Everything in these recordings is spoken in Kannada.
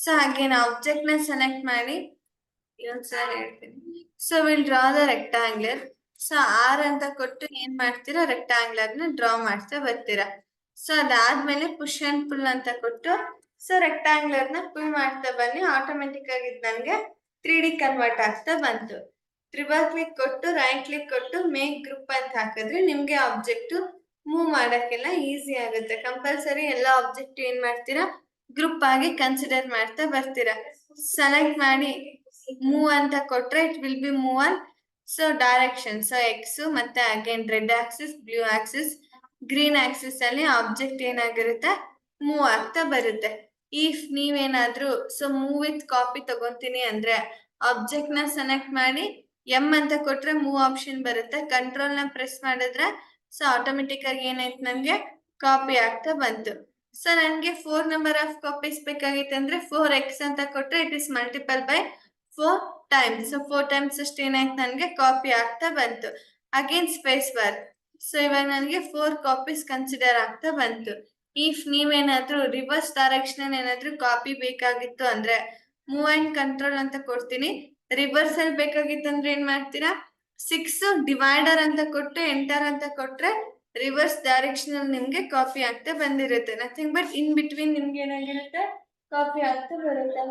ಸೊ ಹಾಗೆ ಆಬ್ಜೆಕ್ಟ್ ನ ಸೆಲೆಕ್ಟ್ ಮಾಡಿ ಇನ್ನೊಂದ್ಸಲ ಹೇಳ್ತೀನಿ. So will draw the rectangular. So R ಅಂತ ಕೊಟ್ಟು ಏನ್ ಮಾಡ್ತೀರಾ, ರೆಕ್ಟಾಂಗ್ಲರ್ ನ ಡ್ರಾ ಮಾಡ್ತಾ ಬರ್ತೀರಾ. ಸೊ ಅದಾದ್ಮೇಲೆ ಪುಷ್ ಅಂಡ್ ಪುಲ್ ಅಂತ ಕೊಟ್ಟು ಸೊ ರೆಕ್ಟಾಂಗ್ಲರ್ ನ ಪುಲ್ ಮಾಡ್ತಾ ಬನ್ನಿ. ಆಟೋಮೆಟಿಕ್ ಆಗಿ ನನ್ಗೆ 3D ಕನ್ವರ್ಟ್ ಆಗ್ತಾ ಬಂತು. ಟ್ರಿಬಲ್ ಕ್ಲಿಕ್ ಕೊಟ್ಟು ರೈಟ್ ಕ್ಲಿಕ್ ಕೊಟ್ಟು ಮೇಕ್ ಗ್ರೂಪ್ ಅಂತ ಹಾಕಿದ್ರೆ ನಿಮ್ಗೆ ಆಬ್ಜೆಕ್ಟ್ ಮೂವ್ ಮಾಡಕ್ಕೆಲ್ಲ ಈಸಿ ಆಗುತ್ತೆ. ಕಂಪಲ್ಸರಿ ಎಲ್ಲ ಆಬ್ಜೆಕ್ಟ್ ಏನ್ ಮಾಡ್ತೀರಾ, ಗ್ರೂಪ್ ಆಗಿ ಕನ್ಸಿಡರ್ ಮಾಡ್ತಾ ಬರ್ತೀರಾ. ಸೆಲೆಕ್ಟ್ ಮಾಡಿ ಮೂವ್ ಅಂತ ಕೊಟ್ರೆ it will be move on so direction. So X ಮತ್ತೆ again red axis, blue axis, green axis ಅಲ್ಲಿ ಆಬ್ಜೆಕ್ಟ್ ಏನಾಗಿರುತ್ತೆ, ಮೂವ್ ಆಗ್ತಾ ಬರುತ್ತೆ. ಇಫ್ ನೀವೇನಾದ್ರೂ ಸೊ ಮೂವ್ ವಿತ್ ಕಾಪಿ ತಗೊಂತೀನಿ ಅಂದ್ರೆ ಆಬ್ಜೆಕ್ಟ್ ನ ಸೆಲೆಕ್ಟ್ ಮಾಡಿ ಎಂ ಅಂತ ಕೊಟ್ರೆ ಮೂವ್ ಆಪ್ಷನ್ ಬರುತ್ತೆ. ಕಂಟ್ರೋಲ್ ನ ಪ್ರೆಸ್ ಮಾಡಿದ್ರೆ ಸೊ ಆಟೋಮೆಟಿಕ್ ಆಗಿ ಏನಾಯ್ತು, ನನ್ಗೆ ಕಾಪಿ ಆಗ್ತಾ ಬಂತು. ಸೊ ನನ್ಗೆ 4 ನಂಬರ್ ಆಫ್ ಕಾಪೀಸ್ ಬೇಕಾಗಿತ್ತು ಅಂದ್ರೆ 4x ಅಂತ ಕೊಟ್ರೆ it is multiple by 4 times. So 4 times ಅಷ್ಟು ಏನಾಯ್ತು, ನನ್ಗೆ ಕಾಪಿ ಆಗ್ತಾ ಬಂತು. Again space bar. ಸೊ ಇವಾಗ ನನಗೆ 4 ಕಾಪೀಸ್ ಕನ್ಸಿಡರ್ ಆಗ್ತಾ ಬಂತು. ಇಫ್ ನೀವೇನಾದ್ರೂ ರಿವರ್ಸ್ ಡೈರೆಕ್ಷನ್ ಏನಾದ್ರೂ ಕಾಪಿ ಬೇಕಾಗಿತ್ತು ಅಂದ್ರೆ ಮೂವ್ ಅಂಡ್ ಕಂಟ್ರೋಲ್ ಅಂತ ಕೊಡ್ತೀನಿ. ರಿವರ್ಸ್ ಅಲ್ಲಿ ಬೇಕಾಗಿತ್ತು ಅಂದ್ರೆ ಏನ್ ಮಾಡ್ತೀರಾ, 6 ಡಿವೈಡರ್ ಅಂತ ಕೊಟ್ಟು ಎಂಟರ್ ಅಂತ ಕೊಟ್ರೆ ರಿವರ್ಸ್ ಡೈರೆಕ್ಷನ್ ಅಲ್ಲಿ ನಿಮ್ಗೆ ಕಾಪಿ ಆಗ್ತಾ ಬಂದಿರುತ್ತೆ. ನಥಿಂಗ್ ಬಟ್ ಇನ್ ಬಿಟ್ವೀನ್ ನಿಮ್ಗೆ ಏನಾಗಿರುತ್ತೆ, ಕಾಪಿ ಆಗ್ತಾ ಬರುತ್ತೆ.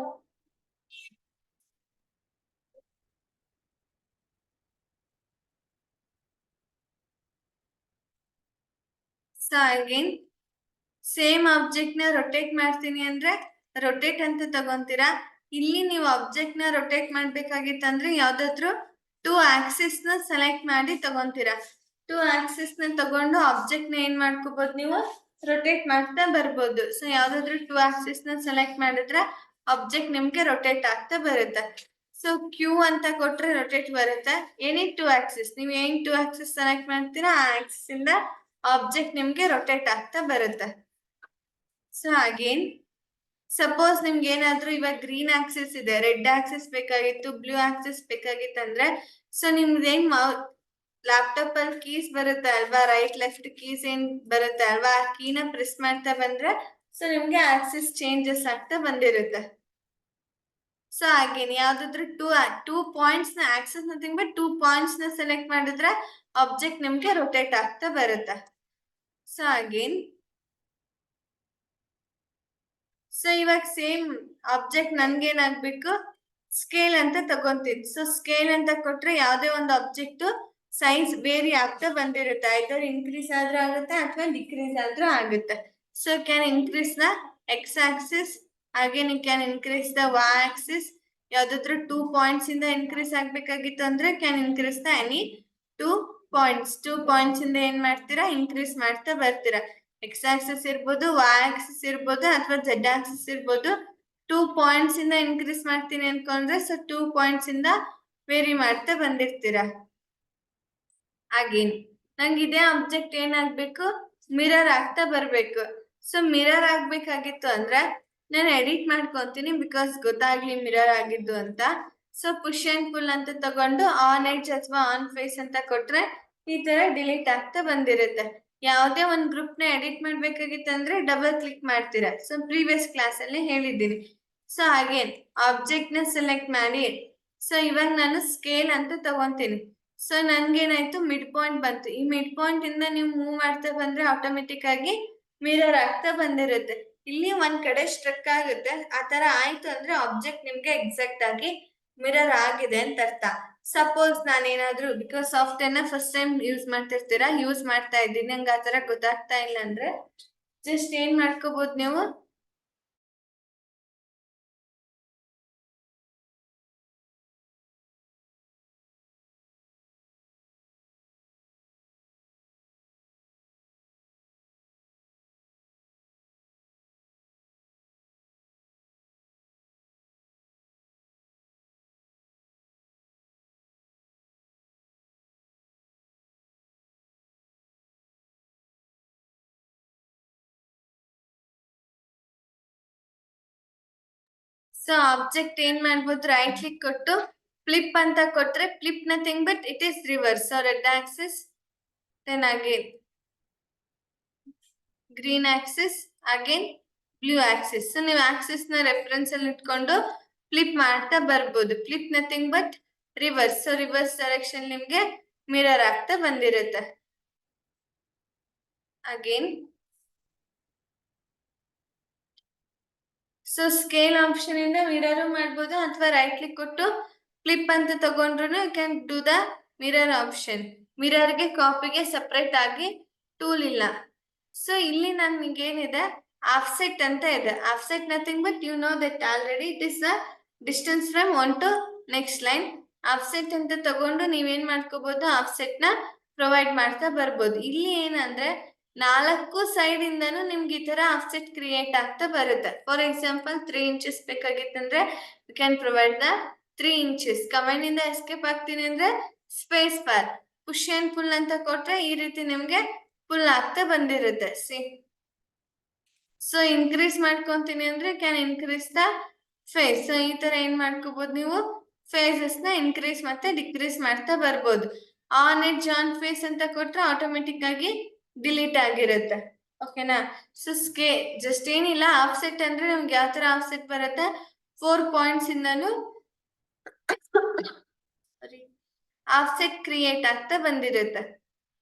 ಸೊ ಅಗೇನ್ ಸೇಮ್ ಆಬ್ಜೆಕ್ಟ್ ನ ರೊಟೇಟ್ ಮಾಡ್ತೀನಿ ಅಂದ್ರೆ ರೊಟೇಟ್ ಅಂತ ತಗೊಂತೀರಾ. ಇಲ್ಲಿ ನೀವು ಆಬ್ಜೆಕ್ಟ್ ನ ರೊಟೇಟ್ ಮಾಡ್ಬೇಕಾಗಿತ್ತಂದ್ರೆ ಯಾವ್ದಾದ್ರು 2 ಆಕ್ಸಿಸ್ ನ ಸೆಲೆಕ್ಟ್ ಮಾಡಿ ತಗೊಂತೀರಾ. 2 ಆಕ್ಸಿಸ್ ನ ತಗೊಂಡು ಆಬ್ಜೆಕ್ಟ್ ನ ಏನ್ ಮಾಡ್ಕೋಬಹುದು, ನೀವು ರೊಟೇಟ್ ಮಾಡ್ತಾ ಬರ್ಬೋದು. ಸೊ ಯಾವ್ದಾದ್ರು 2 ಆಕ್ಸಿಸ್ ನ ಸೆಲೆಕ್ಟ್ ಮಾಡಿದ್ರೆ ಆಬ್ಜೆಕ್ಟ್ ನಿಮ್ಗೆ ರೊಟೇಟ್ ಆಗ್ತಾ ಬರುತ್ತೆ. ಸೊ ಕ್ಯೂ ಅಂತ ಕೊಟ್ರೆ ರೊಟೇಟ್ ಬರುತ್ತೆ. ಎನಿ 2 ಆಕ್ಸಿಸ್, ನೀವು ಏನ್ 2 ಆಕ್ಸಿಸ್ ಸೆಲೆಕ್ಟ್ ಮಾಡ್ತೀರಾ ಆ ಆಕ್ಸಿಸ್ ಇಂದ ಆಬ್ಜೆಕ್ಟ್ ನಿಮ್ಗೆ ರೊಟೇಟ್ ಆಗ್ತಾ ಬರುತ್ತೆ. ಸೊ ಅಗೇನ್ ಸಪೋಸ್ ನಿಮ್ಗೆ ಏನಾದ್ರೂ ಇವಾಗ ಗ್ರೀನ್ ಆಕ್ಸಿಸ್ ಇದೆ, ರೆಡ್ ಆಕ್ಸಿಸ್ ಬೇಕಾಗಿತ್ತು, ಬ್ಲೂ ಆಕ್ಸಿಸ್ ಬೇಕಾಗಿತ್ತು ಅಂದ್ರೆ ಸೊ ನಿಮ್ದು ಏನ್ ಲ್ಯಾಪ್ಟಾಪ್ ಅಲ್ಲಿ ಕೀಸ್ ಬರುತ್ತೆ ಅಲ್ವಾ, ರೈಟ್ ಲೆಫ್ಟ್ ಕೀಸ್ ಏನ್ ಬರುತ್ತೆ ಅಲ್ವಾ, ಆ ಕೀನ ಪ್ರೆಸ್ ಮಾಡ್ತಾ ಬಂದ್ರೆ ಸೊ ನಿಮ್ಗೆ ಆಕ್ಸಿಸ್ ಚೇಂಜಸ್ ಆಗ್ತಾ ಬಂದಿರುತ್ತೆ. ಸೊ ಅಗೇನ್ ಯಾವ್ದಾದ್ರು 2 ಪಾಯಿಂಟ್ಸ್ ನ ಆಕ್ಸಿಸ್ ನಥಿಂಗ್ ಬಟ್ 2 ಪಾಯಿಂಟ್ಸ್ ನ ಸೆಲೆಕ್ಟ್ ಮಾಡಿದ್ರೆ ಆಬ್ಜೆಕ್ಟ್ ನಿಮ್ಗೆ ರೊಟೇಟ್ ಆಗ್ತಾ ಬರುತ್ತೆ. ಸೊ ಅಗೇನ್ ಸೊ ಇವಾಗ ಸೇಮ್ ಆಬ್ಜೆಕ್ಟ್ ನನ್ಗೇನಾಗ್ಬೇಕು, ಸ್ಕೇಲ್ ಅಂತ ತಗೊಂತೀನಿ. ಸೊ ಸ್ಕೇಲ್ ಅಂತ ಕೊಟ್ರೆ ಯಾವ್ದೇ ಒಂದು ಆಬ್ಜೆಕ್ಟ್ ಸೈಜ್ ವೇರಿ ಆಗ್ತಾ ಬಂದಿರುತ್ತೆ. ಐದರ್ ಇನ್ಕ್ರೀಸ್ ಆದ್ರೂ ಆಗುತ್ತೆ ಅಥವಾ ಡಿಕ್ರೀಸ್ ಆದ್ರೂ ಆಗುತ್ತೆ. So can increase the X axis, again can increase the Y axis. ಯಾವ್ದಾದ್ರು 2 ಪಾಯಿಂಟ್ಸ್ ಇಂದ ಇನ್ಕ್ರೀಸ್ ಆಗ್ಬೇಕಾಗಿತ್ತು ಅಂದ್ರೆ can increase the any 2 points. 2 points ಇಂದ ಏನ್ ಮಾಡ್ತೀರಾ, ಇನ್ಕ್ರೀಸ್ ಮಾಡ್ತಾ ಬರ್ತೀರಾ. ಎಕ್ಸ್ ಆಕ್ಸಿಸ್ ಇರ್ಬೋದು, ವೈ ಆಕ್ಸಿಸ್ ಇರ್ಬೋದು ಅಥವಾ ಜೆಡ್ ಆಕ್ಸಿಸ್ ಇರ್ಬೋದು. 2 ಪಾಯಿಂಟ್ಸ್ ಇಂದ ಇನ್ಕ್ರೀಸ್ ಮಾಡ್ತೀನಿ ಅನ್ಕೊಂಡ್ರೆ ಸೊ 2 ಪಾಯಿಂಟ್ಸ್ ಇಂದ ವೇರಿ ಮಾಡ್ತಾ ಬಂದಿರ್ತೀರಾ. ಅಗೇನ್ ನಂಗೆ ಇದೇ ಆಬ್ಜೆಕ್ಟ್ ಏನಾಗ್ಬೇಕು, ಮಿರರ್ ಆಗ್ತಾ ಬರ್ಬೇಕು. ಸೊ ಮಿರರ್ ಆಗ್ಬೇಕಾಗಿತ್ತು ಅಂದ್ರೆ ನಾನು ಎಡಿಟ್ ಮಾಡ್ಕೊಂತೀನಿ ಬಿಕಾಸ್ ಗೊತ್ತಾಗ್ಲಿ ಮಿರರ್ ಆಗಿದ್ದು ಅಂತ. ಸೊ ಪುಷ್ ಅಂಡ್ ಪುಲ್ ಅಂತ ತಗೊಂಡು ಆನ್ ಎಡ್ಜ್ ಅಥವಾ ಆನ್ ಫೇಸ್ ಅಂತ ಕೊಟ್ರೆ ಈ ತರ ಡಿಲೀಟ್ ಆಗ್ತಾ ಬಂದಿರುತ್ತೆ. ಯಾವುದೇ ಒಂದು ಗ್ರೂಪ್ ನ ಎಡಿಟ್ ಮಾಡ್ಬೇಕಾಗಿತ್ತಂದ್ರೆ ಡಬಲ್ ಕ್ಲಿಕ್ ಮಾಡ್ತೀರಾ. ಸೊ ಪ್ರೀವಿಯಸ್ ಕ್ಲಾಸ್ ಅಲ್ಲಿ ಹೇಳಿದ್ದೀನಿ. ಸೊ ಅಗೇನ್ ಆಬ್ಜೆಕ್ಟ್ ನ ಸೆಲೆಕ್ಟ್ ಮಾಡಿ ಸೊ ಇವಾಗ ನಾನು ಸ್ಕೇಲ್ ಅಂತ ತಗೊಂತೀನಿ. ಸೊ ನನ್ಗೇನಾಯ್ತು, ಮಿಡ್ ಪಾಯಿಂಟ್ ಬಂತು. ಈ ಮಿಡ್ ಪಾಯಿಂಟ್ ಇಂದ ನೀವು ಮೂವ್ ಮಾಡ್ತಾ ಬಂದ್ರೆ ಆಟೋಮೆಟಿಕ್ ಆಗಿ ಮಿರರ್ ಆಗ್ತಾ ಬಂದಿರುತ್ತೆ. ಇಲ್ಲಿ ಒಂದ್ ಕಡೆ ಸ್ಟ್ರಕ್ ಆಗುತ್ತೆ. ಆ ತರ ಆಯ್ತು ಅಂದ್ರೆ ಆಬ್ಜೆಕ್ಟ್ ನಿಮ್ಗೆ ಎಕ್ಸಾಕ್ಟ್ ಆಗಿ ಮಿರರ್ ಆಗಿದೆ ಅಂತ ಅರ್ಥ. ಸಪೋಸ್ ನಾನೇನಾದ್ರೂ ಬಿಕಾಸ್ ಸಾಫ್ಟ್ವೇರ್ ನ ಫಸ್ಟ್ ಟೈಮ್ ಯೂಸ್ ಮಾಡ್ತಿರ್ತೀರಾ, ಯೂಸ್ ಮಾಡ್ತಾ ಇದ್ದೀನಿ, ನಂಗೆ ಆ ತರ ಗೊತ್ತಾಗ್ತಾ ಇಲ್ಲ ಅಂದ್ರೆ ಜಸ್ಟ್ ಏನ್ ಮಾಡ್ಕೋಬಹುದು ನೀವು, ಸೊ ಆಬ್ಜೆಕ್ಟ್ ಏನ್ ಮಾಡ್ಬೋದು, ರೈಟ್ ಕ್ಲಿಕ್ ಕೊಟ್ಟು ಫ್ಲಿಪ್ ಅಂತ ಕೊಟ್ರೆ flip nothing but it is reverse. So red axis, then again green axis, again blue axis. So ನೀವು ಆಕ್ಸಿಸ್ ನ ರೆಫರೆನ್ಸ್ ಅಲ್ಲಿ ಇಟ್ಕೊಂಡು ಫ್ಲಿಪ್ ಮಾಡ್ತಾ ಬರ್ಬೋದು. Flip nothing but reverse. So reverse direction ನಿಮ್ಗೆ ಮಿರರ್ ಆಗ್ತಾ ಬಂದಿರುತ್ತೆ. ಅಗೇನ್ ಸೊ ಸ್ಕೇಲ್ ಆಪ್ಷನ್ ಇಂದ ಮಿರರ್ ಮಾಡ್ಬೋದು, ಅಥವಾ ರೈಟ್ ಕ್ಲಿಕ್ ಕೊಟ್ಟು ಫ್ಲಿಪ್ ಅಂತ ತಗೊಂಡ್ರು you can do the mirror option. ಮಿರರ್ಗೆ ಕಾಪಿಗೆ ಸಪ್ರೇಟ್ ಆಗಿ ಟೂಲ್ ಇಲ್ಲ. ಸೊ ಇಲ್ಲಿ ನನ್ಗೆ ಏನಿದೆ, ಆಫ್ಸೆಟ್ ಅಂತ ಇದೆ. Offset nothing but you know that already it is the distance from one to next line. Offset ಅಂತ ತಗೊಂಡು ನೀವೇನ್ ಮಾಡ್ಕೋಬಹುದು, ಆಫ್ಸೆಟ್ ನ ಪ್ರೊವೈಡ್ ಮಾಡ್ತಾ ಬರ್ಬೋದು. ಇಲ್ಲಿ ಏನಂದ್ರೆ 4 ಸೈಡ್ ಇಂದನು ನಿಮ್ಗೆ ಈ ತರ ಆಫ್ಸೆಟ್ ಕ್ರಿಯೇಟ್ ಆಗ್ತಾ ಬರುತ್ತೆ. ಫಾರ್ ಎಕ್ಸಾಂಪಲ್ 3 ಇಂಚಸ್ ಬೇಕಾಗಿತ್ತಂದ್ರೆ you can provide the 3 inches. Command ಇಂದ ಎಸ್ಕೇಪ್ ಆಗ್ತೀನಿ ಅಂದ್ರೆ space bar, push and pull ಅಂತ ಕೊಟ್ರೆ ಈ ರೀತಿ ನಿಮ್ಗೆ ಫುಲ್ ಆಗ್ತಾ ಬಂದಿರುತ್ತೆ. ಸಿ, ಸೊ ಇನ್ಕ್ರೀಸ್ ಮಾಡ್ಕೊಂತೀನಿ ಅಂದ್ರೆ can increase the face. So ಈ ತರ ಏನ್ ಮಾಡ್ಕೋಬಹುದು, ನೀವು ಫೇಸಸ್ ನ ಇನ್ಕ್ರೀಸ್ ಮತ್ತೆ ಡಿಕ್ರೀಸ್ ಮಾಡ್ತಾ ಬರ್ಬೋದು. ಆನ್ ಎಡ್ಜ್ ಆನ್ ಫೇಸ್ ಅಂತ ಕೊಟ್ರೆ ಆಟೋಮೆಟಿಕ್ ಆಗಿ ಡಿಲೀಟ್ ಆಗಿರುತ್ತೆ. ಓಕೆನಾ? ಸೊ ಜಸ್ಟ್ ಏನಿಲ್ಲ, ಆಫ್ಸೆಟ್ ಅಂದ್ರೆ ನಮ್ಗೆ ಯಾವ ತರ ಆಫ್ಸೆಟ್ ಬರುತ್ತೆ, 4 ಪಾಯಿಂಟ್ಸ್ ಇಂದನು ಆಫ್ಸೆಟ್ ಕ್ರಿಯೇಟ್ ಆಗ್ತಾ ಬಂದಿರುತ್ತೆ.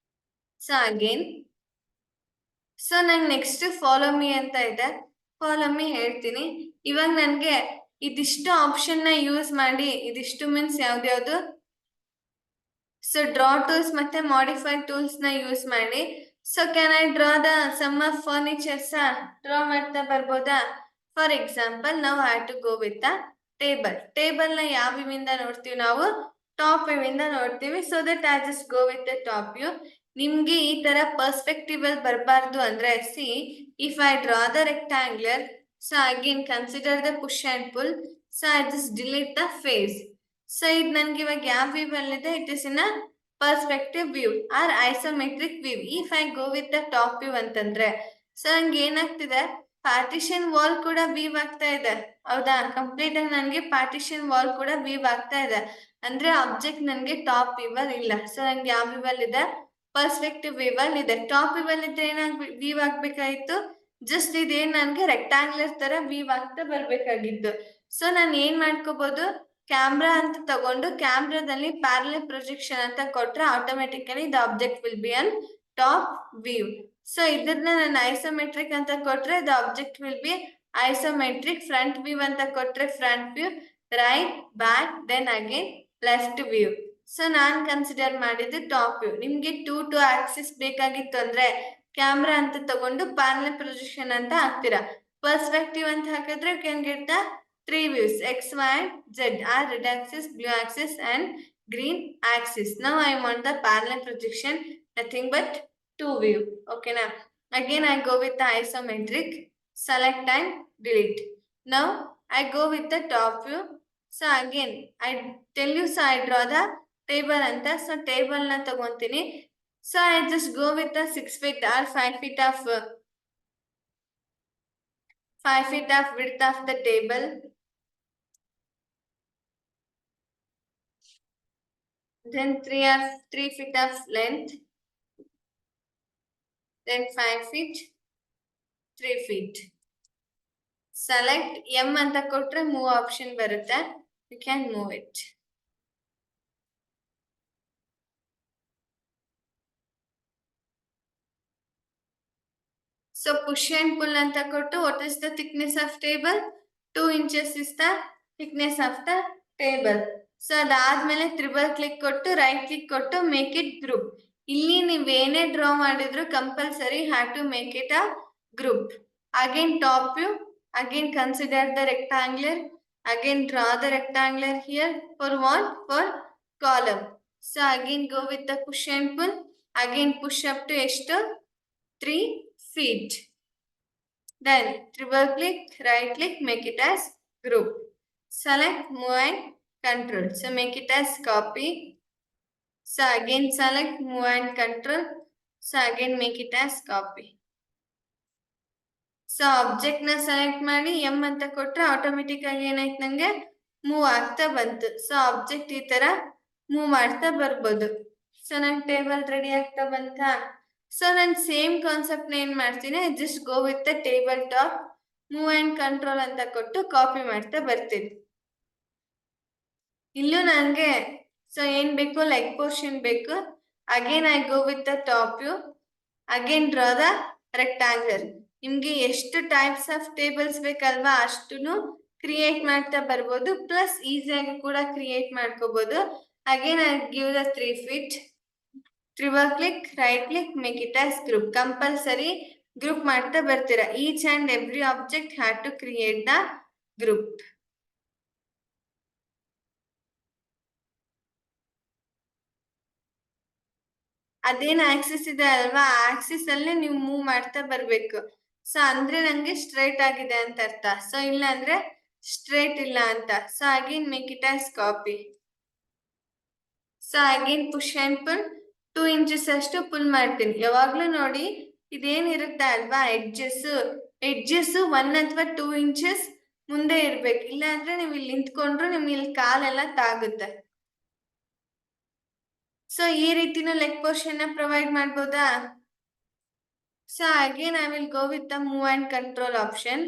ಸೊ ಅಗೇನ್, ಸೊ ನಂಗೆ ನೆಕ್ಸ್ಟ್ ಫಾಲೋ ಮೀ ಅಂತ ಇದೆ. ಫಾಲೋ ಮೀ ಹೇಳ್ತೀನಿ. ಇವಾಗ ನನ್ಗೆ ಇದಿಷ್ಟು ಆಪ್ಷನ್ ನ ಯೂಸ್ ಮಾಡಿ, ಇದಿಷ್ಟು ಮೀನ್ಸ್ ಯಾವ್ದ್ಯಾವ್ದು, ಸೊ ಡ್ರಾ ಟೂಲ್ಸ್ ಮತ್ತೆ ಮಾಡಿಫೈ ಟೂಲ್ಸ್ ನ ಯೂಸ್ ಮಾಡಿ, so can I draw the some of furnitures draw ಮಾಡ್ತಾ ಬರ್ಬೋದಾ? ಫಾರ್ ಎಕ್ಸಾಂಪಲ್ ನಾವು have to go with the table. Table ನ ಯಾವ ವ್ಯೂ ಇಂದ ನೋಡ್ತೀವಿ ನಾವು, ಟಾಪ್ ವ್ಯೂ ಇಂದ ನೋಡ್ತೀವಿ. So that I just go with the top view. ನಿಮ್ಗೆ ಈ ತರ ಪರ್ಸ್ಪೆಕ್ಟಿವ್ ಅಲ್ಲಿ ಬರಬಾರ್ದು ಅಂದ್ರೆ, see if I draw the rectangular, so again consider the push and pull, so I just delete the face. So ಇದು ನನ್ಗೆ ಇವಾಗ ಯಾವ ವ್ಯೂ ಅಲ್ಲಿದೆ, it is in a perspective view or isometric view. If I go with the top view ಅಂತಂದ್ರೆ, ಸೊ ನಂಗೆ ಏನಾಗ್ತಿದೆ, ಪಾರ್ಟಿಷನ್ ವಾಲ್ ಕೂಡ ವೀವ್ ಆಗ್ತಾ ಇದೆ. ಹೌದಾ? ಕಂಪ್ಲೀಟ್ ಆಗಿ ನನಗೆ ಪಾರ್ಟಿಷನ್ ವಾಲ್ ಕೂಡ ವೀವ್ ಆಗ್ತಾ ಇದೆ. ಅಂದ್ರೆ ಆಬ್ಜೆಕ್ಟ್ ನನ್ಗೆ ಟಾಪ್ ವ್ಯೂ ಅಲ್ಲಿ ಇಲ್ಲ. ಸೊ ನಂಗೆ ಯಾವ ವ್ಯೂ ಅಲ್ಲಿ ಇದೆ, ಪರ್ಸ್ಪೆಕ್ಟಿವ್ ವ್ಯೂ ಅಲ್ಲಿ ಇದೆ. ಟಾಪ್ ವ್ಯೂ ಅಲ್ಲಿ ಇದ್ರೆ ವೀವ್ ಆಗ್ಬೇಕಾಗಿತ್ತು, ಜಸ್ಟ್ ಇದೇನ್ ನನ್ಗೆ ರೆಕ್ಟಾಂಗ್ಯುಲರ್ ತರ ವೀವ್ ಆಗ್ತಾ ಬರ್ಬೇಕಾಗಿತ್ತು. ಸೊ ನಾನು ಏನ್ ಮಾಡ್ಕೋಬಹುದು, ಕ್ಯಾಮ್ರಾ ಅಂತ ತಗೊಂಡು ಕ್ಯಾಮ್ರಾದಲ್ಲಿ ಪ್ಯಾರಲಲ್ ಪ್ರೊಜೆಕ್ಷನ್ ಅಂತ ಕೊಟ್ರೆ automatically the object will be on top view. So ಇದನ್ನ ನಾನು ಐಸೋಮೆಟ್ರಿಕ್ ಅಂತ ಕೊಟ್ರೆ the object will be isometric. Front view ಅಂತ ಕೊಟ್ರೆ front view, right, back, then again left view. So ನಾನ್ ಕನ್ಸಿಡರ್ ಮಾಡಿದ್ದು ಟಾಪ್ ವ್ಯೂ. ನಿಮ್ಗೆ 2 ಆಕ್ಸಿಸ್ ಬೇಕಾಗಿತ್ತು ಅಂದ್ರೆ ಕ್ಯಾಮ್ರಾ ಅಂತ ತಗೊಂಡು ಪ್ಯಾರಲಲ್ ಪ್ರೊಜೆಕ್ಷನ್ ಅಂತ ಹಾಕ್ತೀರಾ. ಪರ್ಸ್ಪೆಕ್ಟಿವ್ ಅಂತ ಹಾಕಿದ್ರೆ you can get the 3 views, X, Y, Z are red axis, blue axis and green axis. Now I want the parallel projection, nothing but 2 view. Okay now. Again I go with the isometric, select and delete. Now I go with the top view. So again I tell you, so I draw the table anta. So table na tagontini. So I just go with the 6 feet or 5 feet of 5 feet of width of the table. Then 3 feet of length, then 5 feet, 3 feet. Select M anta kotre move option barutte, you can move it. So push and pull anta kottu, what is the thickness of table? 2 inches is the thickness of the table. So ಅದಾದ್ಮೇಲೆ ಟ್ರಿಬಲ್ ಕ್ಲಿಕ್ ಕೊಟ್ಟು ರೈಟ್ ಕ್ಲಿಕ್ ಕೊಟ್ಟು ಮೇಕ್ ಇಟ್ ಗ್ರೂಪ್. ಇಲ್ಲಿ ನೀವೇನೇ ಡ್ರಾ ಮಾಡಿದ್ರು compulsory have to make it a group. Again top view, again consider the rectangular, again draw the rectangular here for what? For column. So again go with the push and pull, again push up to ಎಷ್ಟು 3 feet. Then triple click, right click, make it as group. Select, move and control. So make it as copy. So again select, move and control. So again make it as copy. So object ನ ಸೆಲೆಕ್ಟ್ ಮಾಡಿ ಎಂ ಅಂತ ಕೊಟ್ರೆ ಆಟೋಮೆಟಿಕ್ ಆಗಿ ಏನಾಯ್ತು, ನಂಗೆ ಮೂವ್ ಆಗ್ತಾ ಬಂತು. ಸೊ ಆಬ್ಜೆಕ್ಟ್ ಈ ತರ ಮೂವ್ ಮಾಡ್ತಾ ಬರ್ಬೋದು. ಸೊ ನನ್ ಟೇಬಲ್ ರೆಡಿ ಆಗ್ತಾ ಬಂತಾ. ಸೊ ನಾನು ಸೇಮ್ ಕಾನ್ಸೆಪ್ಟ್ ನ ಏನ್ ಮಾಡ್ತೀನಿ, just go with the table top. Move and control ಅಂತ ಕೊಟ್ಟು ಕಾಪಿ ಮಾಡ್ತಾ ಬರ್ತೀನಿ. ಇಲ್ಲೂ ನನಗೆ ಸೊ ಏನ್ ಬೇಕು, ಲೆಗ್ ಪೋರ್ಷನ್ ಬೇಕು. Again I go with the top view. Again draw the rectangle. ನಿಮ್ಗೆ ಎಷ್ಟು ಟೈಪ್ಸ್ ಆಫ್ ಟೇಬಲ್ಸ್ ಬೇಕಲ್ವಾ ಅಷ್ಟನ್ನು ಕ್ರಿಯೇಟ್ ಮಾಡ್ತಾ ಬರ್ಬೋದು, ಪ್ಲಸ್ ಈಸಿಯಾಗಿ ಕೂಡ ಕ್ರಿಯೇಟ್ ಮಾಡ್ಕೋಬಹುದು. Again I give the 3 feet. Triple click, right click, make it as group. Compulsory group ಮಾಡ್ತಾ ಬರ್ತೀರಾ. Each and every object had to create the group. ಅದೇನ್ ಆಕ್ಸಿಸ್ ಇದೆ ಅಲ್ವಾ, ಆಕ್ಸಿಸ್ ಅಲ್ಲೇ ನೀವು ಮೂವ್ ಮಾಡ್ತಾ ಬರ್ಬೇಕು. ಸೊ ಅಂದ್ರೆ ನಂಗೆ ಸ್ಟ್ರೈಟ್ ಆಗಿದೆ ಅಂತ ಅರ್ಥ. ಸೊ ಇಲ್ಲ ಅಂದ್ರೆ ಸ್ಟ್ರೈಟ್ ಇಲ್ಲ ಅಂತ. So again make it as copy. So again push and pull 2 inches ಅಷ್ಟು ಪುಲ್ ಮಾಡ್ತೀನಿ. ಯಾವಾಗ್ಲೂ ನೋಡಿ ಇದೇನಿರುತ್ತೆ ಅಲ್ವಾ, ಎಡ್ಜಸ್ 1 ಅಥವಾ 2 inches ಮುಂದೆ ಇರ್ಬೇಕು. ಇಲ್ಲ ಅಂದ್ರೆ ನೀವು ಇಲ್ಲಿ ನಿಂತ್ಕೊಂಡ್ರು ನಿಮ್ಗೆ ಇಲ್ಲಿ ಕಾಲೆಲ್ಲ ತಾಗುತ್ತೆ. ಸೊ ಈ ರೀತಿನೂ ಲೆಗ್ ಪೋರ್ಷನ್ ಪ್ರೊವೈಡ್ ಮಾಡ್ಬೋದಾ? So again I will go with the move and control option.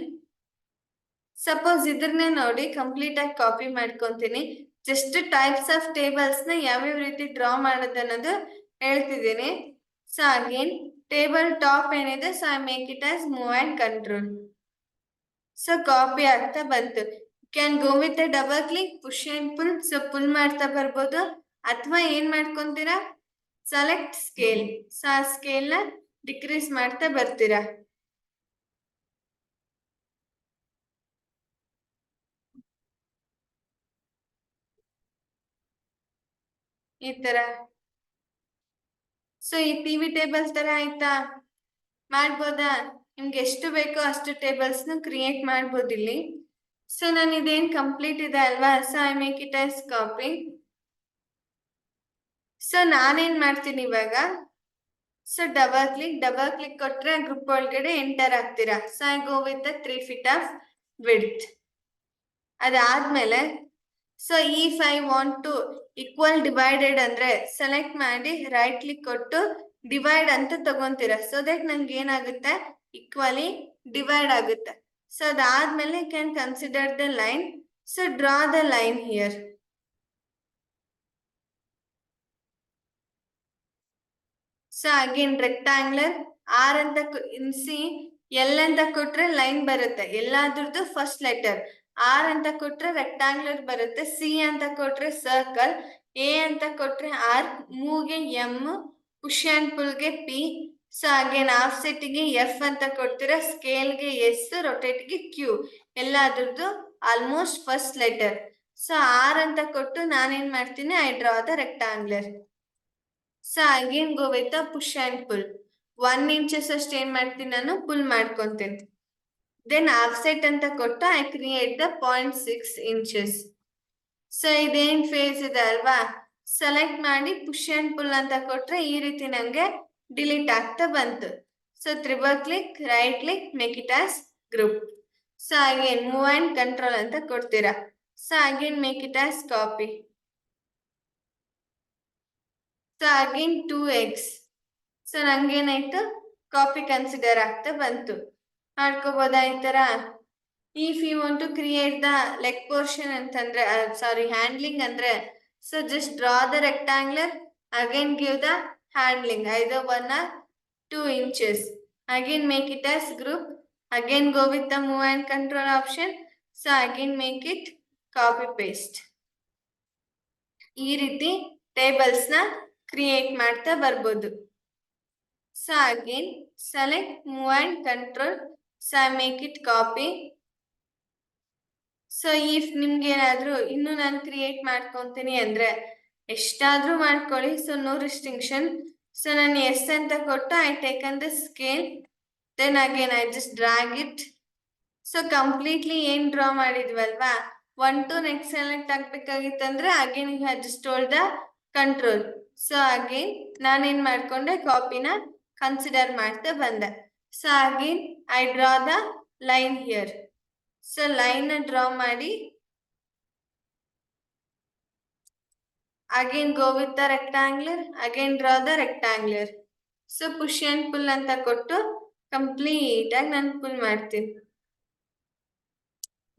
Suppose ಇದ್ರನ್ನೇ ನೋಡಿ ಕಂಪ್ಲೀಟ್ ಆಗಿ ಕಾಪಿ ಮಾಡ್ಕೊಂತೀನಿ. ಜಸ್ಟ್ ಟೈಪ್ಸ್ ಆಫ್ ಟೇಬಲ್ಸ್ ನ ಯಾವ್ಯಾವ ರೀತಿ ಡ್ರಾ ಮಾಡೋದು ಅನ್ನೋದು ಹೇಳ್ತಿದ್ದೀನಿ. ಸೊ ಅಗೇನ್ ಟೇಬಲ್ ಟಾಪ್ ಏನಿದೆ, so I make it as move and control. So copy ಆಗ್ತಾ ಬಂತು. Can go with double click, push and pull. So pull ಮಾಡ್ತಾ ಬರ್ಬೋದು, ಅಥವಾ ಏನ್ ಮಾಡ್ಕೊಂತೀರಾ, ಸೆಲೆಕ್ಟ್ ಸ್ಕೇಲ್. ಸೊ ಆ ಸ್ಕೇಲ್ ನ ಡಿಕ್ರೀಸ್ ಮಾಡ್ತಾ ಬರ್ತೀರಾ. ಈ ತರ. ಸೊ ಈ ಟಿವಿ ಟೇಬಲ್ಸ್ ತರ ಆಯ್ತಾ, ಮಾಡ್ಬೋದಾ? ನಿಮ್ಗೆ ಎಷ್ಟು ಬೇಕೋ ಅಷ್ಟು ಟೇಬಲ್ಸ್ ನ ಕ್ರಿಯೇಟ್ ಮಾಡ್ಬೋದು ಇಲ್ಲಿ. ಸೊ ನಾನು ಇದೇನ್ ಕಂಪ್ಲೀಟ್ ಇದೆ ಅಲ್ವಾ, so I make it as copy. So ನಾನೇನ್ ಮಾಡ್ತೀನಿ ಇವಾಗ, ಸೊ ಡಬಲ್ ಕ್ಲಿಕ್ ಕೊಟ್ರೆ ಗ್ರೂಪ್ ಒಳಗಡೆ ಎಂಟರ್ ಆಗ್ತೀರಾ. So I go with 3 feet of width. ಅದಾದ್ಮೇಲೆ so if I want to equal divided ಅಂದ್ರೆ ಸೆಲೆಕ್ಟ್ ಮಾಡಿ ರೈಟ್ ಕ್ಲಿಕ್ ಕೊಟ್ಟು ಡಿವೈಡ್ ಅಂತ ತಗೊಂತೀರಾ. ಸೊ ದಟ್ ನಂಗೆ ಏನಾಗುತ್ತೆ, ಈಕ್ವಲಿ ಡಿವೈಡ್ ಆಗುತ್ತೆ. ಸೊ ಅದಾದ್ಮೇಲೆ can consider the line. So draw the line here. So again rectangular R ಅಂತ ಇನ್ಸಿ, ಎಲ್ ಅಂತ ಕೊಟ್ರೆ ಲೈನ್ ಬರುತ್ತೆ ಎಲ್ಲಾದ್ರದ್ದು ಫಸ್ಟ್ ಲೆಟರ್. ಆರ್ ಅಂತ ಕೊಟ್ರೆ ರೆಕ್ಟಾಂಗ್ಲರ್ ಬರುತ್ತೆ. ಸಿ ಅಂತ ಕೊಟ್ರೆ ಸರ್ಕಲ್. ಎ ಅಂತ ಕೊಟ್ರೆ ಆರ್, ಮೂಗೆ ಎಂ, ಪುಷ್ ಅಂಡ್ ಪುಲ್ಗೆ ಪಿ. ಸೊ ಅಗೇನ್ ಆಫ್ಸೆಟ್ ಗೆ ಎಫ್ ಅಂತ ಕೊಡ್ತೀರಾ, ಸ್ಕೇಲ್ಗೆ ಎಸ್, ರೊಟೇಟ್ಗೆ ಕ್ಯೂ. ಎಲ್ಲಾದ್ರದ್ದು almost first letter. So R ಅಂತ ಕೊಟ್ಟು ನಾನೇನ್ ಮಾಡ್ತೀನಿ, I draw the rectangular. So again go with push and pull. 1 inches ಅಷ್ಟು ಏನ್ ಮಾಡ್ತೀನಿ, ನಾನು ಪುಲ್ ಮಾಡ್ಕೊಂತೀನಿ. ದೆನ್ ಆಫ್ಸೆಟ್ ಅಂತ ಕೊಟ್ಟು I create the 0.6 inches. So ಇದೇನ್ ಫೇಸ್ ಇದೆ ಅಲ್ವಾ, ಸೆಲೆಕ್ಟ್ ಮಾಡಿ ಪುಷ್ ಅಂಡ್ ಪುಲ್ ಅಂತ ಕೊಟ್ರೆ ಈ ರೀತಿ ನಂಗೆ ಡಿಲೀಟ್ ಆಗ್ತಾ ಬಂತು. So triple click, right click, make it as group. So again move and control ಅಂತ ಕೊಡ್ತೀರಾ. So again make it as copy. So again 2x. So ನಂಗೇನಾಯ್ತು, ಕಾಪಿ ಕನ್ಸಿಡರ್ ಆಗ್ತಾ ಬಂತು. ಮಾಡ್ಕೋಬೋದಾ ಈ ತರ? If you want to create the leg portion ಅಂತಂದ್ರೆ, ಸಾರಿ ಹ್ಯಾಂಡ್ಲಿಂಗ್ ಅಂದ್ರೆ, so just draw the rectangular, again give the handling either 1 or 2 inches. Again make it as group. Again go with the move and control option. So again make it copy paste. ಈ ರೀತಿ ಟೇಬಲ್ಸ್ ನ ಕ್ರಿಯೇಟ್ ಮಾಡ್ತಾ ಬರ್ಬೋದು. So again select, move and control. So I make it copy. So if ನಿಮ್ಗೆ ಏನಾದ್ರು ಇನ್ನು ನಾನು ಕ್ರಿಯೇಟ್ ಮಾಡ್ಕೊಂತೀನಿ ಅಂದ್ರೆ ಎಷ್ಟಾದ್ರೂ ಮಾಡ್ಕೊಳ್ಳಿ. So no restriction. ಸೊ ನಾನು ಎಸ್ ಅಂತ ಕೊಟ್ಟು I taken the scale. Then again I just drag it. So completely ಏನ್ ಡ್ರಾ ಮಾಡಿದ್ವಲ್ವಾ, 1 to ನೆಕ್ಸ್ಟ್ ಸೆಲೆಕ್ಟ್ ಆಗ್ಬೇಕಾಗಿತ್ತಂದ್ರೆ again you have just hold the control. So again ನಾನೇನ್ ಮಾಡ್ಕೊಂಡೆ, ಕಾಪಿನ ಕನ್ಸಿಡರ್ ಮಾಡ್ತಾ ಬಂದೆ. So again I draw the line here. So line draw ಮಾಡಿ again go with the rectangular, again draw the rectangular. So push and pull ಅಂತ ಕೊಟ್ಟು ಕಂಪ್ಲೀಟ್ ಆಗಿ ನಾನು ಪುಲ್ ಮಾಡ್ತೀನಿ.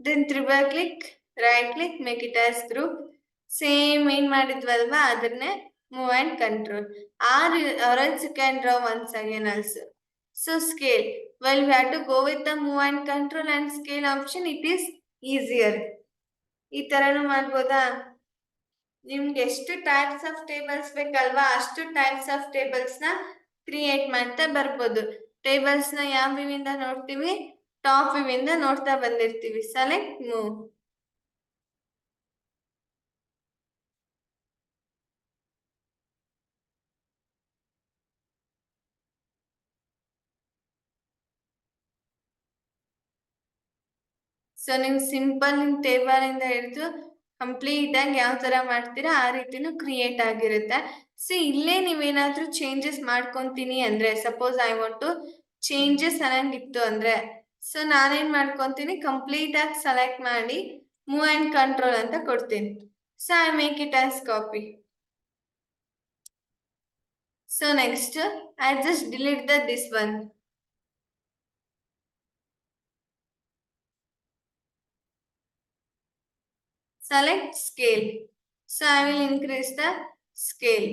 Then triple click, right click, make it as group. Same ಏನ್ ಮಾಡಿದ್ವಲ್ವಾ ಅದನ್ನೇ move and control. or else you can draw once again also. So scale, well we have to go with the move and control and scale option, it is easier. ಈ ತರನು ಮಾಡ್ಬೋದಾ? ನಿಮ್ಗೆ ಎಷ್ಟು ಟೈಪ್ಸ್ ಆಫ್ ಟೇಬಲ್ಸ್ ಬೇಕಲ್ವಾ ಅಷ್ಟು ಟೈಪ್ಸ್ ಆಫ್ ಟೇಬಲ್ಸ್ ನ ಕ್ರಿಯೇಟ್ ಮಾಡ್ತಾ ಬರ್ಬೋದು. ಟೇಬಲ್ಸ್ ನ ಯಾವ ವ್ಯೂ ಇಂದ ನೋಡ್ತೀವಿ? ಟಾಪ್ ವ್ಯೂ ಇಂದ ನೋಡ್ತಾ ಬಂದಿರ್ತೀವಿ. Select, move. ಸೊ ನೀವು ಸಿಂಪಲ್ ನಿಮ್ ಟೇಬಲ್ ಇಂದ ಹಿಡಿದು ಕಂಪ್ಲೀಟ್ ಆಗಿ ಯಾವ ತರ ಮಾಡ್ತೀರಾ ಆ ರೀತಿನೂ ಕ್ರಿಯೇಟ್ ಆಗಿರುತ್ತೆ. ಸೊ ಇಲ್ಲೇ ನೀವೇನಾದ್ರೂ ಚೇಂಜಸ್ ಮಾಡ್ಕೊಂತೀನಿ ಅಂದ್ರೆ, suppose I want to changes ಅನ್ನಂಗಿತ್ತು ಅಂದ್ರೆ, ಸೊ ನಾನೇನ್ ಮಾಡ್ಕೊಂತೀನಿ, ಕಂಪ್ಲೀಟ್ ಆಗಿ ಸೆಲೆಕ್ಟ್ ಮಾಡಿ ಮೂವ್ ಅಂಡ್ ಕಂಟ್ರೋಲ್ ಅಂತ ಕೊಡ್ತೀನಿ. So I make it as copy. So next I just delete this one. Select scale. So I will increase the scale.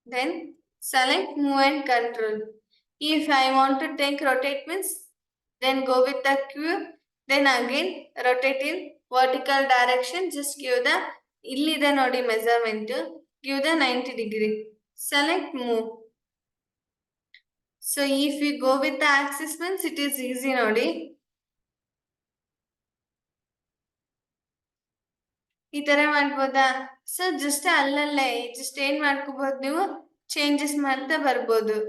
Then select move and control. If I want to take rotate means, then go with the cube. Then again rotate in vertical direction. Just give the illide nodi measurement. Give the 90 degree. Select move. So if we go with the axis means it is easy nodi. ಈ ತರ ಮಾಡ್ಬೋದಾ? ಸೊ ಜಸ್ಟ್ ಅಲ್ಲಲ್ಲೇ ಜಸ್ಟ್ ಏನ್ ಮಾಡ್ಕೋಬಹುದು, ನೀವು ಚೇಂಜಸ್ ಮಾಡ್ತಾ ಬರ್ಬೋದು.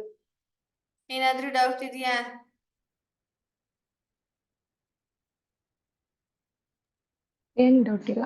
ಏನಾದ್ರೂ ಡೌಟ್ ಇದೆಯಾ? ಏನ್ ಡೌಟ್ ಇಲ್ಲ.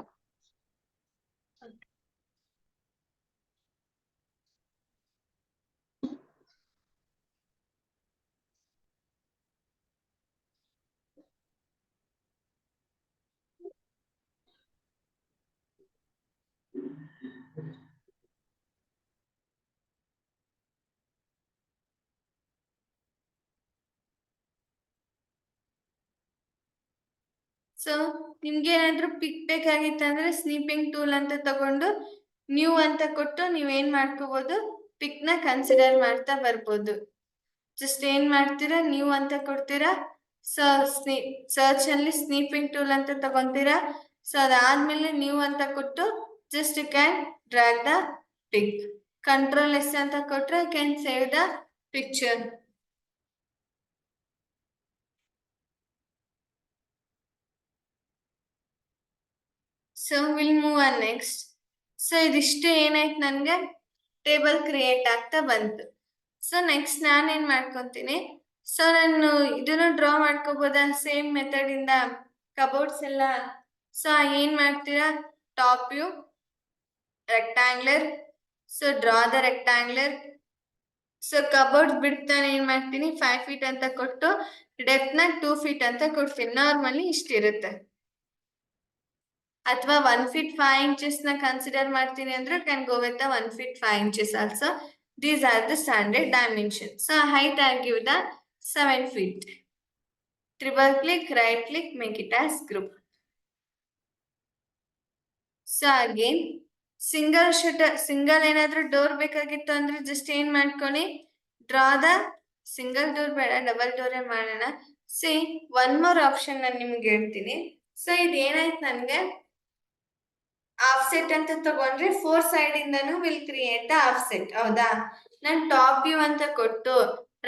ಸೊ ನಿಮ್ಗೆ ಏನಾದ್ರೂ ಪಿಕ್ ಬೇಕಾಗಿತ್ತಂದ್ರೆ ಸ್ನೀಪಿಂಗ್ ಟೂಲ್ ಅಂತ ತಗೊಂಡು ನ್ಯೂ ಅಂತ ಕೊಟ್ಟು ನೀವೇನ್ ಮಾಡ್ಕೋಬಹುದು, ಪಿಕ್ ನ ಕನ್ಸಿಡರ್ ಮಾಡ್ತಾ ಬರ್ಬೋದು. ಜಸ್ಟ್ ಏನ್ ಮಾಡ್ತೀರಾ, ನ್ಯೂ ಅಂತ ಕೊಡ್ತೀರಾ. ಸೊ ಸರ್ಚ್ ಅಲ್ಲಿ ಸ್ನೀಪಿಂಗ್ ಟೂಲ್ ಅಂತ ತಗೊಂತೀರಾ. ಸೊ ಅದಾದ್ಮೇಲೆ ನ್ಯೂ ಅಂತ ಕೊಟ್ಟು just you can drag the pic. Control S ಅಂತ ಕೊಟ್ರೆ can save the picture. So will move on next. So ಇದಿಷ್ಟು ಏನಾಯ್ತು, ನನ್ಗೆ ಟೇಬಲ್ ಕ್ರಿಯೇಟ್ ಆಗ್ತಾ ಬಂತು. ಸೊ ನೆಕ್ಸ್ಟ್ ನಾನೇನ್ ಮಾಡ್ಕೊಂತೀನಿ, ಸೊ ನಾನು ಇದನ್ನು ಡ್ರಾ ಮಾಡ್ಕೋಬೋದಾ ಸೇಮ್ ಮೆಥಡ್ ಇಂದ ಕಬೋರ್ಡ್ಸ್ ಎಲ್ಲ. ಸೊ ಏನ್ ಮಾಡ್ತೀರಾ, top view, rectangular. So draw the rectangular. So cupboard width ನಾನು ಏನ್ ಮಾಡ್ತೀನಿ, 5 feet ಅಂತ ಕೊಟ್ಟು ಡೆಪ್ತ್ ನ 2 feet ಅಂತ ಕೊಡ್ತೀನಿ. ನಾರ್ಮಲಿ ಇಷ್ಟಿರುತ್ತೆ. ಅಥವಾ 1 feet 5 inches ನ ಕನ್ಸಿಡರ್ ಮಾಡ್ತೀನಿ ಅಂದ್ರೆ can go with 1 feet 5 inches also. These are the standard dimensions. So height I give the 7 feet. Triple click, right click, make it as group. So again single shutter, single ಏನಾದ್ರೂ ಡೋರ್ ಬೇಕಾಗಿತ್ತು ಅಂದ್ರೆ ಜಸ್ಟ್ ಏನ್ ಮಾಡ್ಕೊಳ್ಳಿ, ಡ್ರಾ ದ ಸಿಂಗಲ್ ಡೋರ್ ಬೇಡ, ಡಬಲ್ ಡೋರೇ ಮಾಡೋಣ. ಸಿ ಒನ್ ಮೋರ್ ಆಪ್ಷನ್ ನಾನು ನಿಮ್ಗೆ ಹೇಳ್ತೀನಿ. ಸೊ ಇದು ಏನಾಯ್ತು, ನನ್ಗೆ ಆಫ್ಸೆಟ್ ಅಂತ ತಗೊಂಡ್ರೆ 4 ಸೈಡ್ ಇಂದನು ವಿಲ್ ಕ್ರಿಯೇಟ್ ದ ಆಫ್ಸೆಟ್. ಹೌದಾ? ನಾನು ಟಾಪ್ ವ್ಯೂ ಅಂತ ಕೊಟ್ಟು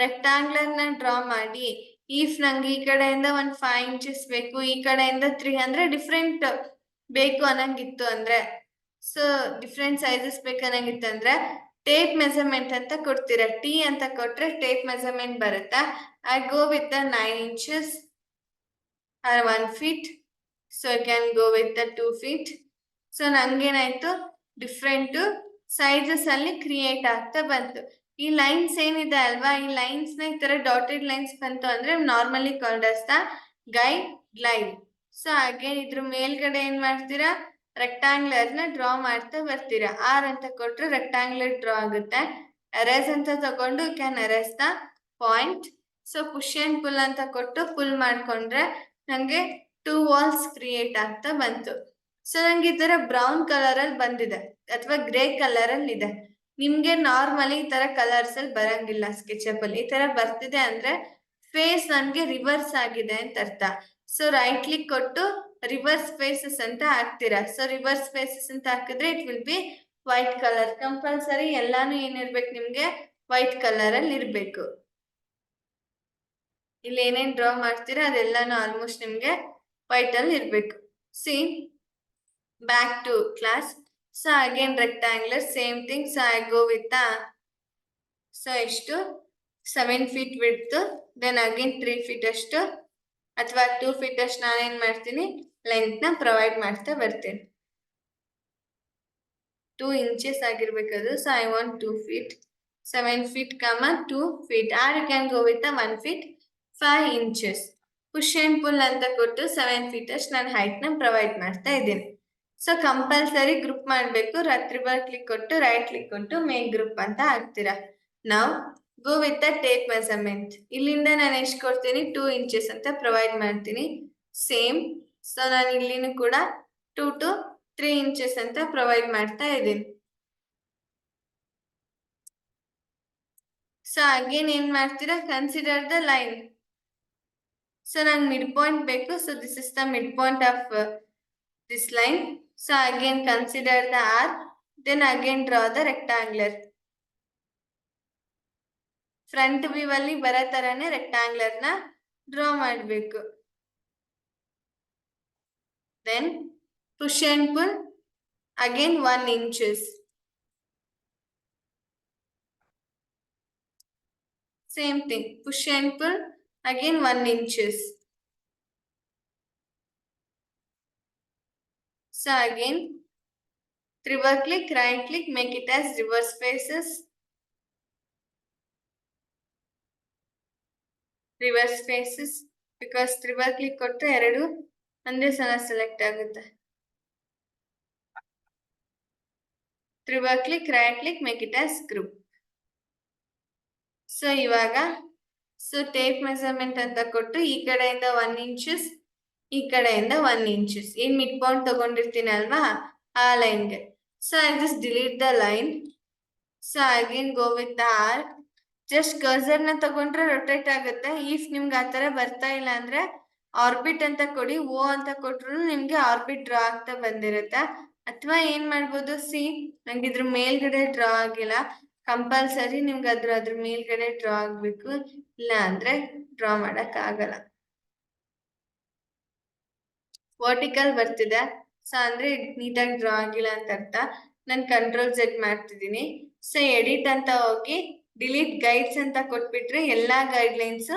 ರೆಕ್ಟಾಂಗ್ಲರ್ ನ ಡ್ರಾ ಮಾಡಿ, ಇಫ್ ನಂಗೆ ಈ ಕಡೆಯಿಂದ 5 inches ಬೇಕು, ಈ ಕಡೆಯಿಂದ 300 ಡಿಫ್ರೆಂಟ್ ಬೇಕು ಅನ್ನಂಗಿತ್ತು ಅಂದ್ರೆ, ಸೊ ಡಿಫ್ರೆಂಟ್ ಸೈಜಸ್ ಬೇಕನ್ನಂಗಿತ್ತು ಅಂದ್ರೆ ಟೇಪ್ ಮೆಜರ್ಮೆಂಟ್ ಅಂತ ಕೊಡ್ತೀರಾ. ಟಿ ಅಂತ ಕೊಟ್ರೆ ಟೇಪ್ ಮೆಜರ್ಮೆಂಟ್ ಬರುತ್ತಾ. I go with the 9 inches or 1 feet. So I can go with the 2 feet. So ನಂಗೇನಾಯ್ತು, ಡಿಫ್ರೆಂಟ್ ಸೈಜಸ್ ಅಲ್ಲಿ ಕ್ರಿಯೇಟ್ ಆಗ್ತಾ ಬಂತು. ಈ ಲೈನ್ಸ್ ಏನಿದೆ ಅಲ್ವಾ, ಈ ಲೈನ್ಸ್ ನ ಈ ತರ ಡಾಟೆಡ್ ಲೈನ್ಸ್ ಬಂತು ಅಂದ್ರೆ normally called as the guide line. So ಹಾಗೆ ಇದ್ರ ಮೇಲ್ಗಡೆ ಏನ್ ಮಾಡ್ತೀರಾ, ರೆಕ್ಟಾಂಗ್ಯುಲರ್ ನ ಡ್ರಾ ಮಾಡ್ತಾ ಬರ್ತೀರಾ. ಆರ್ ಅಂತ ಕೊಟ್ರೆ ರೆಕ್ಟಾಂಗ್ಯುಲರ್ ಡ್ರಾ ಆಗುತ್ತೆ. ಎರೇಸ್ ಅಂತ ತಗೊಂಡು can erase the point. So push and pull ಅಂತ ಕೊಟ್ಟು ಪುಲ್ ಮಾಡ್ಕೊಂಡ್ರೆ ನಂಗೆ 2 ವಾಲ್ಸ್ ಕ್ರಿಯೇಟ್ ಆಗ್ತಾ ಬಂತು. ಸೊ ನಂಗೆ ಈ ತರ ಬ್ರೌನ್ ಕಲರ್ ಅಲ್ಲಿ ಬಂದಿದೆ ಅಥವಾ ಗ್ರೇ ಕಲರ್ ಅಲ್ಲಿ ಇದೆ. ನಿಮ್ಗೆ ನಾರ್ಮಲಿ ಈ ತರ ಕಲರ್ಸ್ ಅಲ್ಲಿ ಬರಂಗಿಲ್ಲ ಸ್ಕೆಚಪ್ ಅಲ್ಲಿ. ಈ ತರ ಬರ್ತಿದೆ ಅಂದ್ರೆ ಫೇಸ್ ನನ್ಗೆ ರಿವರ್ಸ್ ಆಗಿದೆ ಅಂತ ಅರ್ಥ. ಸೊ ರೈಟ್ ಕ್ಲಿಕ್ ಕೊಟ್ಟು ರಿವರ್ಸ್ ಫೇಸಸ್ ಅಂತ ಹಾಕ್ತೀರಾ. ಸೊ ರಿವರ್ಸ್ ಫೇಸಸ್ ಅಂತ ಹಾಕಿದ್ರೆ it will B white colour. Compulsory ಎಲ್ಲಾನು ಏನಿರ್ಬೇಕು ನಿಮ್ಗೆ ವೈಟ್ ಕಲರ್ ಅಲ್ಲಿ ಇರ್ಬೇಕು. ಇಲ್ಲಿ ಏನೇನ್ ಡ್ರಾ ಮಾಡ್ತೀರಾ ಅದೆಲ್ಲಾನು ಆಲ್ಮೋಸ್ಟ್ ನಿಮ್ಗೆ ವೈಟ್ ಅಲ್ಲಿ ಇರ್ಬೇಕು. C back to class. So again rectangular, same thing. So I go with the so ಎಷ್ಟು 7 feet width, then again 3 feet ಅಷ್ಟು ಅಥವಾ 2 feet ಅಷ್ಟು ನಾನೇನ್ ಮಾಡ್ತೀನಿ ಲೆಂತ್ ನ ಪ್ರೊವೈಡ್ ಮಾಡ್ತಾ ಬರ್ತೀನಿ. 2 inches ಆಗಿರ್ಬೇಕದು. So I want 2 feet, 7 feet, 2 feet, or you can go with the 1 feet 5 inches. Push and pull ಅಂತ ಕೊಟ್ಟು 7 feet ಅಷ್ಟು ನಾನು ಹೈಟ್ ನ ಪ್ರೊವೈಡ್ ಮಾಡ್ತಾ ಇದ್ದೀನಿ. ಸೊ ಕಂಪಲ್ಸರಿ ಗ್ರೂಪ್ ಮಾಡಬೇಕು. ಟ್ರಿಬಲ್ ಕ್ಲಿಕ್ ಕೊಟ್ಟು ರೈಟ್ ಕ್ಲಿಕ್ ಕೊಟ್ಟು ಮೇಕ್ ಗ್ರೂಪ್ ಅಂತ ಹಾಕ್ತೀರಾ. ನಾವು ಗೋ ವಿತ್ ದ ಟೇಪ್ ಮೆಜರ್ಮೆಂಟ್. ಇಲ್ಲಿಂದ ನಾನು ಎಷ್ಟು ಕೊಡ್ತೀನಿ 2 inches ಅಂತ ಪ್ರೊವೈಡ್ ಮಾಡ್ತೀನಿ. ಸೇಮ್. ಸೊ ನಾನು ಇಲ್ಲಿನೂ ಕೂಡ 2 to 3 inches ಅಂತ ಪ್ರೊವೈಡ್ ಮಾಡ್ತಾ ಇದ್ದೀನಿ. ಸೊ ಅಗೇನ್ ಏನ್ ಮಾಡ್ತೀರಾ ಕನ್ಸಿಡರ್ ದ ಲೈನ್. ಸೊ ನಂಗೆ ಮಿಡ್ ಪಾಯಿಂಟ್ ಬೇಕು. So this is the mid point of this line. So again consider the arc, then again draw the rectangular. Front view ಅಲ್ಲಿ ಬರೋ ತರಾನೇ ರೆಕ್ಟಾಂಗ್ಯುಲರ್ ನ ಡ್ರಾ ಮಾಡಬೇಕು. Then push and pull again 1 inches. Same thing push and pull again 1 inches. So again triple click, right click, make it as reverse faces. Reverse faces because triple click ಕೊಟ್ಟರೆ ಎರಡು ಒಂದೇ ಸಲ ಸೆಲೆಕ್ಟ್ ಆಗುತ್ತೆ. Triple click, right click, make it as group. So ಇವಾಗ ಸೊ ಟೇಪ್ ಮೆಜರ್ಮೆಂಟ್ ಅಂತ ಕೊಟ್ಟು ಈ ಕಡೆಯಿಂದ 1 inches, ಈ ಕಡೆಯಿಂದ 1 inches ಏನ್ ಮಿಡ್ ಪಾಯಿಂಟ್ ತಗೊಂಡಿರ್ತೀನಿ ಅಲ್ವಾ ಆ ಲೈನ್ಗೆ. So I just delete the line. So again go with the arc. Just cursor ನ ತಗೊಂಡ್ರೆ ರೊಟೇಟ್ ಆಗುತ್ತೆ. ಇಫ್ ನಿಮ್ಗೆ ಆತರ ಬರ್ತಾ ಇಲ್ಲ ಅಂದ್ರೆ ಆರ್ಬಿಟ್ ಅಂತ ಕೊಡಿ. ಓ ಅಂತ ಕೊಟ್ರು ನಿಮ್ಗೆ ಆರ್ಬಿಟ್ ಡ್ರಾ ಆಗ್ತಾ ಬಂದಿರುತ್ತೆ. ಅಥವಾ ಏನ್ ಮಾಡ್ಬೋದು, ಸಿ ನಂಗೆ ಇದ್ರ ಮೇಲ್ಗಡೆ ಡ್ರಾ ಆಗಿಲ್ಲ. ಕಂಪಲ್ಸರಿ ನಿಮ್ಗೆ ಅದ್ರ ಮೇಲ್ಗಡೆ ಡ್ರಾ ಆಗ್ಬೇಕು, ಇಲ್ಲ ಅಂದ್ರೆ ಡ್ರಾ ಮಾಡಕ್ ಆಗಲ್ಲ. ವರ್ಟಿಕಲ್ ಬರ್ತಿದೆ ಸೊ ಅಂದ್ರೆ ನೀಟಾಗಿ ಡ್ರಾ ಆಗಿಲ್ಲ ಅಂತ ಅರ್ಥ. ನಾನು ಕಂಟ್ರೋಲ್ Z ಮಾಡ್ತಿದ್ದೀನಿ. ಸೊ ಎಡಿಟ್ ಅಂತ ಹೋಗಿ ಡಿಲೀಟ್ ಗೈಡ್ಸ್ ಅಂತ ಕೊಟ್ಬಿಟ್ರೆ ಎಲ್ಲಾ ಗೈಡ್ ಲೈನ್ಸ್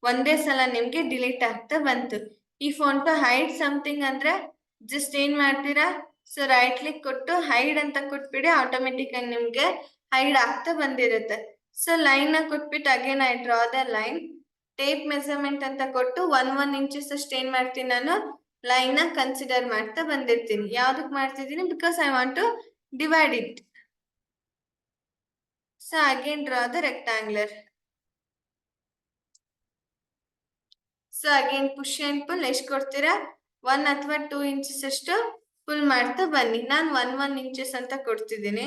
ಒಂದೇ ಸಲ ನಿಮ್ಗೆ ಡಿಲೀಟ್ ಆಗ್ತಾ ಬಂತು. ಈ ಫೋನ್ ಹೈಡ್ ಸಮಥಿಂಗ್ ಅಂದ್ರೆ ಜಸ್ಟ್ ಏನ್ ಮಾಡ್ತೀರಾ, ಸೊ ರೈಟ್ ಕ್ಲಿಕ್ ಕೊಟ್ಟು ಹೈಡ್ ಅಂತ ಕೊಟ್ಬಿಡಿ, ಆಟೋಮೆಟಿಕ್ ಆಗಿ ನಿಮ್ಗೆ ಹೈಡ್ ಆಗ್ತಾ ಬಂದಿರುತ್ತೆ. ಸೊ ಲೈನ್ ನ ಕೊಟ್ಬಿಟ್ಟು again I draw the line. Tape measurement ಅಂತ ಕೊಟ್ಟು 1 inches ಅಷ್ಟು ಏನ್ ಮಾಡ್ತೀನಿ ನಾನು ಲೈನ್ ನ ಕನ್ಸಿಡರ್ ಮಾಡ್ತಾ ಬಂದಿರ್ತೀನಿ. ಯಾವ್ದಕ್ ಮಾಡ್ತಿದ್ದೀನಿ, because I want to divide it. So again draw the rectangular. So again push and pull ಎಷ್ಟು ಕೊಡ್ತೀರಾ 1 ಅಥವಾ 2 inches ಅಷ್ಟು ಪುಲ್ ಮಾಡ್ತಾ ಬನ್ನಿ. ನಾನು 1 inches ಅಂತ ಕೊಡ್ತಿದ್ದೀನಿ.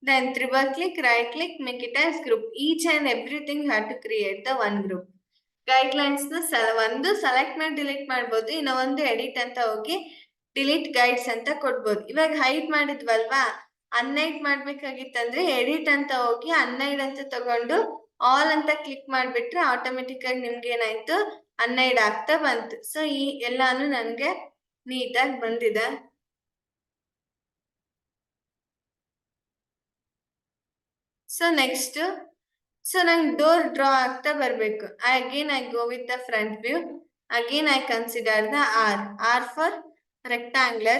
Then triple click, right click, make it as group. Each and everything had to create the one group. Guidelines ನ ಒಂದು ಸೆಲೆಕ್ಟ್ ಮಾಡಿ ಡಿಲೀಟ್ ಮಾಡ್ಬೋದು, ಇನ್ನು ಒಂದು ಎಡಿಟ್ ಅಂತ ಹೋಗಿ ಡಿಲೀಟ್ ಗೈಡ್ಸ್ ಅಂತ ಕೊಡ್ಬೋದು. ಇವಾಗ ಹೈಡ್ ಮಾಡಿದ್ವಲ್ವಾ, ಅನ್ಹೈಡ್ ಮಾಡ್ಬೇಕಾಗಿತ್ತಂದ್ರೆ ಎಡಿಟ್ ಅಂತ ಹೋಗಿ ಅನ್ಹೈಡ್ ಅಂತ ತಗೊಂಡು ಆಲ್ ಅಂತ ಕ್ಲಿಕ್ ಮಾಡ್ಬಿಟ್ರೆ ಆಟೋಮೆಟಿಕ್ ಆಗಿ ನಿಮ್ಗೆ ಏನಾಯ್ತು ಅನ್ಹೈಡ್ ಆಗ್ತಾ ಬಂತು. ಸೊ ಈ ಎಲ್ಲಾನು ನನ್ಗೆ ನೀಟಾಗಿ ಬಂದಿದೆ. ಸೊ ನೆಕ್ಸ್ಟ್ ಸೊ ನಂಗೆ ಡೋರ್ ಡ್ರಾ ಆಗ್ತಾ ಬರ್ಬೇಕು. Again I go with the front view. Again I consider the R for rectangular.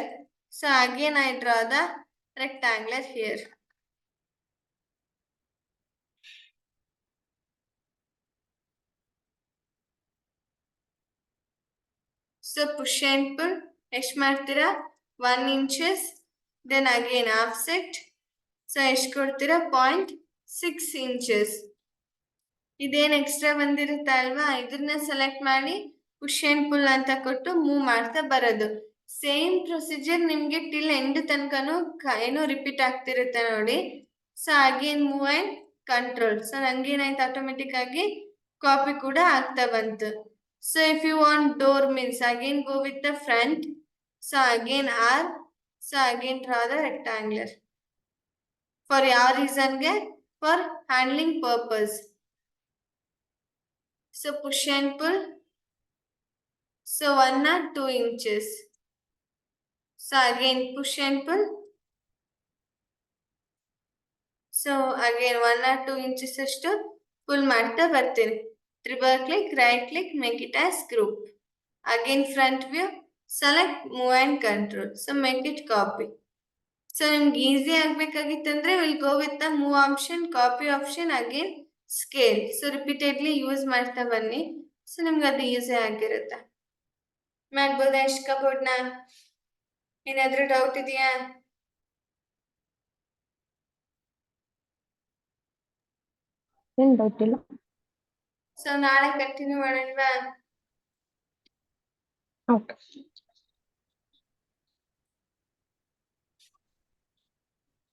So again I draw the rectangular here. So push and pull ಎಷ್ಟು ಮಾಡ್ತೀರಾ 1 inches then again offset so ಎಷ್ಟು ಕೊಡ್ತೀರಾ 0.6 ಇಂಚಸ್ ಇದೇನ್ ಎಕ್ಸ್ಟ್ರಾ ಬಂದಿರುತ್ತೆ ಅಲ್ವಾ ಇದನ್ನ ಸೆಲೆಕ್ಟ್ ಮಾಡಿ ಪುಷ್ ಅಂಡ್ ಪುಲ್ ಅಂತ ಕೊಟ್ಟು ಮೂವ್ ಮಾಡ್ತಾ ಬರೋದು ಸೇಮ್ ಪ್ರೊಸೀಜರ್ ನಿಮ್ಗೆ ಟಿಲ್ ಎಂಡ್ ತನಕನೂ ಏನೋ ರಿಪೀಟ್ ಆಗ್ತಿರುತ್ತೆ ನೋಡಿ so again move and control so ನಂಗೇನಾಯ್ತು ಆಟೋಮೆಟಿಕ್ ಆಗಿ ಕಾಪಿ ಕೂಡ ಆಗ್ತಾ ಬಂತು so if you want door means again go with the front so again R so again draw the rectangular for ಯಾವ ರೀಸನ್ಗೆ for handling purpose so push and pull so 1 or 2 inches so again push and pull so again 1 or 2 inches ಅಷ್ಟು pull ಮಾಡ್ತಾ ಬರ್ತೀನಿ triple click right click make it as group again front view select move and control so make it copy so ನಿಮ್ಗೆ ಈಸಿ ಆಗ್ಬೇಕಾಗಿತ್ತಂದ್ರೆ will go with the move option copy option again scale so repeatedly use ಮಾಡ್ತಾ ಬನ್ನಿ ಸೊ ನಿಮ್ಗೆ ಅದು ಈಸಿ ಆಗಿರುತ್ತೆ ಮಾಡ್ಬೋದಾ ಇಷ್ಟು ಕಬೋರ್ಡ್ನ ಏನಾದ್ರೂ ಡೌಟ್ ಇದೆಯಾ ಏನ್ ಡೌಟ್ ಇಲ್ಲ. ಸೊ ನಾಳೆ ಕಂಟಿನ್ಯೂ ಮಾಡೋಣವಾ ಓಕೆ.